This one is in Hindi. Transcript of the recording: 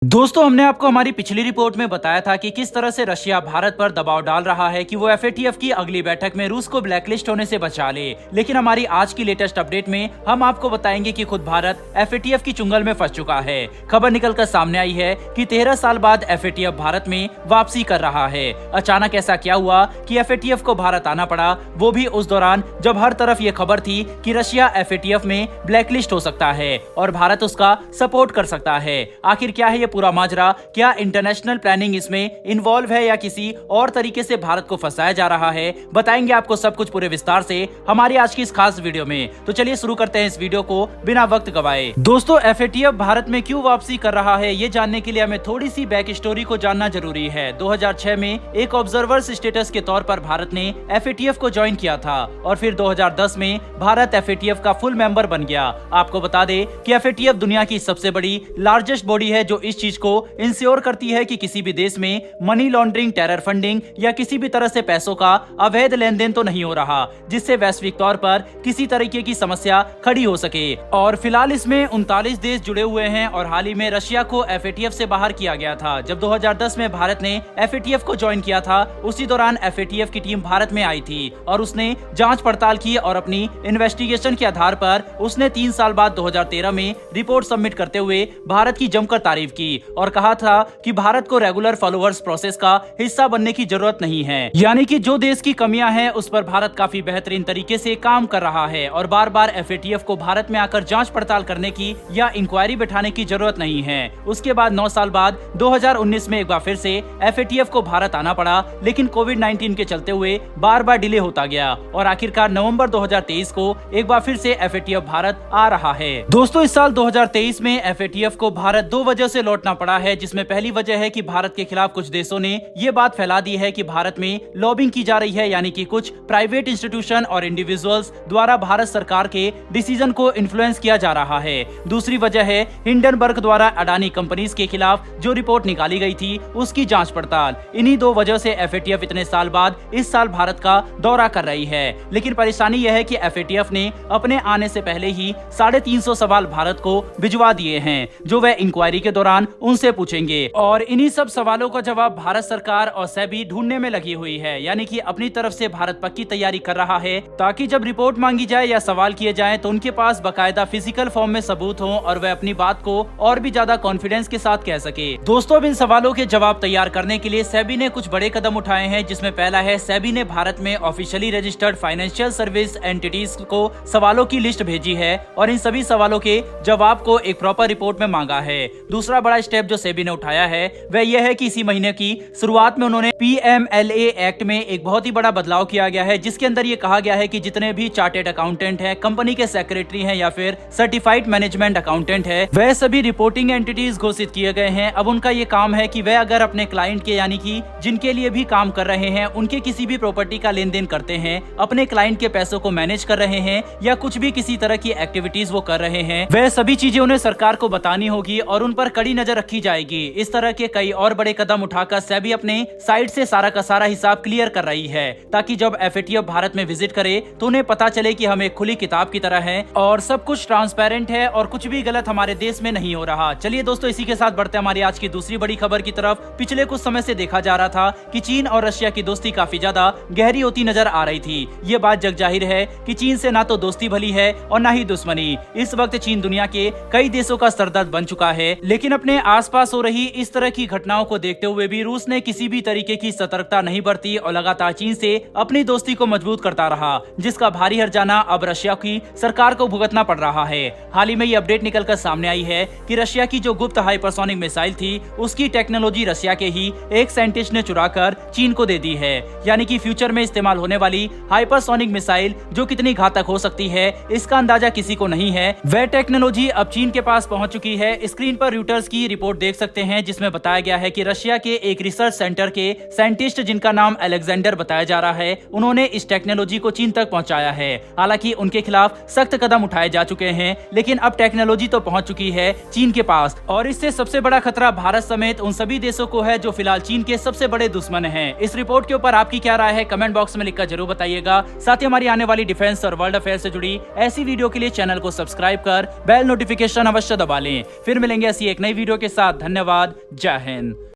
दोस्तों, हमने आपको हमारी पिछली रिपोर्ट में बताया था कि किस तरह से रशिया भारत पर दबाव डाल रहा है कि वो एफएटीएफ की अगली बैठक में रूस को ब्लैकलिस्ट होने से बचा ले। लेकिन हमारी आज की लेटेस्ट अपडेट में हम आपको बताएंगे कि खुद भारत एफएटीएफ की चुंगल में फंस चुका है। खबर निकलकर सामने आई है कि 13 साल बाद एफएटीएफ भारत में वापसी कर रहा है। अचानक ऐसा क्या हुआ कि एफएटीएफ को भारत आना पड़ा, वो भी उस दौरान जब हर तरफ ये खबर थी कि रशिया एफएटीएफ में ब्लैकलिस्ट हो सकता है और भारत उसका सपोर्ट कर सकता है। आखिर क्या है ये पूरा माजरा? क्या इंटरनेशनल प्लानिंग इसमें इन्वॉल्व है या किसी और तरीके से भारत को फंसाया जा रहा है? बताएंगे आपको सब कुछ पूरे विस्तार से हमारी आज की इस खास वीडियो में। तो चलिए शुरू करते हैं इस वीडियो को बिना वक्त गवाए। दोस्तों, एफएटीएफ भारत में क्यों वापसी कर रहा है, ये जानने के लिए हमें थोड़ी सी बैक स्टोरी को जानना जरूरी है। 2006 में एक ऑब्जर्वर स्टेटस के तौर पर भारत ने एफएटीएफ को ज्वाइन किया था और फिर 2010 में भारत एफएटीएफ का फुल मेंबर बन गया। आपको बता दें कि एफएटीएफ दुनिया की सबसे बड़ी लार्जेस्ट बॉडी है जो इस चीज को इंश्योर करती है कि किसी भी देश में मनी लॉन्ड्रिंग, टेरर फंडिंग या किसी भी तरह से पैसों का अवैध लेन देन तो नहीं हो रहा, जिससे वैश्विक तौर पर किसी तरीके की समस्या खड़ी हो सके। और फिलहाल इसमें 39 देश जुड़े हुए हैं और हाल ही में रशिया को एफएटीएफ से बाहर किया गया था। जब 2010 में भारत ने एफएटीएफ को ज्वाइन किया था, उसी दौरान एफएटीएफ की टीम भारत में आई थी और उसने जांच पड़ताल की और अपनी इन्वेस्टिगेशन के आधार पर उसने 3 साल बाद 2013 में रिपोर्ट सबमिट करते हुए भारत की जमकर तारीफ की और कहा था कि भारत को रेगुलर फॉलोअर्स प्रोसेस का हिस्सा बनने की जरूरत नहीं है। यानी कि जो देश की कमियां हैं उस पर भारत काफी बेहतरीन तरीके से काम कर रहा है और बार बार एफएटीएफ को भारत में आकर जांच पड़ताल करने की या इंक्वायरी बैठाने की जरूरत नहीं है। उसके बाद 9 साल बाद 2019 में एक बार फिर से एफएटीएफ को भारत आना पड़ा, लेकिन कोविड-19 के चलते हुए बार बार डिले होता गया और आखिरकार नवंबर 2023 को एक बार फिर से एफएटीएफ भारत आ रहा है। दोस्तों, इस साल 2023 में एफएटीएफ को भारत 2 वजह से लौटना पड़ा है, जिसमें पहली वजह है कि भारत के खिलाफ कुछ देशों ने ये बात फैला दी है कि भारत में लॉबिंग की जा रही है, यानी कि कुछ प्राइवेट इंस्टीट्यूशन और इंडिविजुअल्स द्वारा भारत सरकार के डिसीजन को इन्फ्लुएंस किया जा रहा है। दूसरी वजह है हिंडनबर्ग द्वारा अडानी कंपनीज के खिलाफ जो रिपोर्ट निकाली गई थी उसकी जांच पड़ताल। इन्हीं 2 वजह से एफएटीएफ इतने साल बाद इस साल भारत का दौरा कर रही है। लेकिन परेशानी यह है कि एफएटीएफ ने अपने आने से पहले ही 350 सवाल भारत को भिजवा दिए हैं, जो वह इंक्वायरी के दौरान उनसे पूछेंगे और इन्हीं सब सवालों का जवाब भारत सरकार और सेबी ढूंढने में लगी हुई है। यानी कि अपनी तरफ से भारत पक्की तैयारी कर रहा है ताकि जब रिपोर्ट मांगी जाए या सवाल किए जाएं तो उनके पास बकायदा फिजिकल फॉर्म में सबूत हो और वह अपनी बात को और भी ज्यादा कॉन्फिडेंस के साथ कह सके। दोस्तों, अब इन सवालों के जवाब तैयार करने के लिए सेबी ने कुछ बड़े कदम उठाए हैं, जिसमें पहला है सेबी ने भारत में officially registered financial service entities को सवालों की लिस्ट भेजी है और इन सभी सवालों के जवाब को एक प्रॉपर रिपोर्ट में मांगा है। दूसरा बड़ा स्टेप जो सेबी ने उठाया है वह यह है कि इसी महीने की शुरुआत में उन्होंने पीएमएलए एक्ट में एक बहुत ही बड़ा बदलाव किया गया है, जिसके अंदर ये कहा गया है कि जितने भी चार्टेड अकाउंटेंट हैं, कंपनी के सेक्रेटरी हैं या फिर सर्टिफाइड मैनेजमेंट अकाउंटेंट है, वह सभी रिपोर्टिंग एंटिटीज घोषित किए गए हैं। अब उनका ये काम है कि वह अगर अपने क्लाइंट के, यानी कि जिनके लिए भी काम कर रहे हैं, उनके किसी भी प्रॉपर्टी का लेन देन करते हैं, अपने क्लाइंट के पैसों को मैनेज कर रहे हैं या कुछ भी किसी तरह की एक्टिविटीज वो कर रहे हैं, वह सभी चीजें उन्हें सरकार को बतानी होगी और उन पर कड़ी नजर रखी जाएगी। इस तरह के कई और बड़े कदम उठाकर सेबी अपने साइड से सारा का सारा हिसाब क्लियर कर रही है, ताकि जब एफएटीएफ भारत में विजिट करे तो उन्हें पता चले कि हम एक खुली किताब की तरह हैं और सब कुछ ट्रांसपेरेंट है और कुछ भी गलत हमारे देश में नहीं हो रहा। चलिए दोस्तों, इसी के साथ बढ़ते हैं हमारी आज की दूसरी बड़ी खबर की तरफ। पिछले कुछ समय से देखा जा रहा था कि चीन और रशिया की दोस्ती काफी ज्यादा गहरी होती नजर आ रही थी। ये बात जग जाहिर है कि चीन से ना तो दोस्ती भली है और ना ही दुश्मनी। इस वक्त चीन दुनिया के कई देशों का सरदर्द बन चुका है, लेकिन अपने आसपास हो रही इस तरह की घटनाओं को देखते हुए भी रूस ने किसी भी तरीके की सतर्कता नहीं बरती और लगातार चीन से अपनी दोस्ती को मजबूत करता रहा, जिसका भारी हर्जाना अब रशिया की सरकार को भुगतना पड़ रहा है। हाल ही में ये अपडेट निकलकर सामने आई है कि रशिया की जो गुप्त हाइपरसोनिक मिसाइल थी उसकी टेक्नोलॉजी रशिया के ही एक साइंटिस्ट ने चुराकर चीन को दे दी है। यानी कि फ्यूचर में इस्तेमाल होने वाली हाइपरसोनिक मिसाइल जो कितनी घातक हो सकती है इसका अंदाजा किसी को नहीं है, वह टेक्नोलॉजी अब चीन के पास पहुंच चुकी है। स्क्रीन पर रूटर्स की रिपोर्ट देख सकते हैं, जिसमें बताया गया है कि रशिया के एक रिसर्च सेंटर के साइंटिस्ट, जिनका नाम अलेक्जेंडर बताया जा रहा है, उन्होंने इस टेक्नोलॉजी को चीन तक पहुंचाया है। हालांकि उनके खिलाफ सख्त कदम उठाए जा चुके हैं, लेकिन अब टेक्नोलॉजी तो पहुंच चुकी है चीन के पास और इससे सबसे बड़ा खतरा भारत समेत उन सभी देशों को है जो फिलहाल चीन के सबसे बड़े दुश्मन हैं। इस रिपोर्ट के ऊपर आपकी क्या राय है, कमेंट बॉक्स में लिखकर जरूर बताइएगा। साथ ही हमारी आने वाली डिफेंस और वर्ल्ड अफेयर से जुड़ी ऐसी वीडियो के लिए चैनल को सब्सक्राइब कर बेल नोटिफिकेशन अवश्य दबा लें। फिर मिलेंगे ऐसी एक नई वीडियो वीडियो के साथ। धन्यवाद। जय हिंद।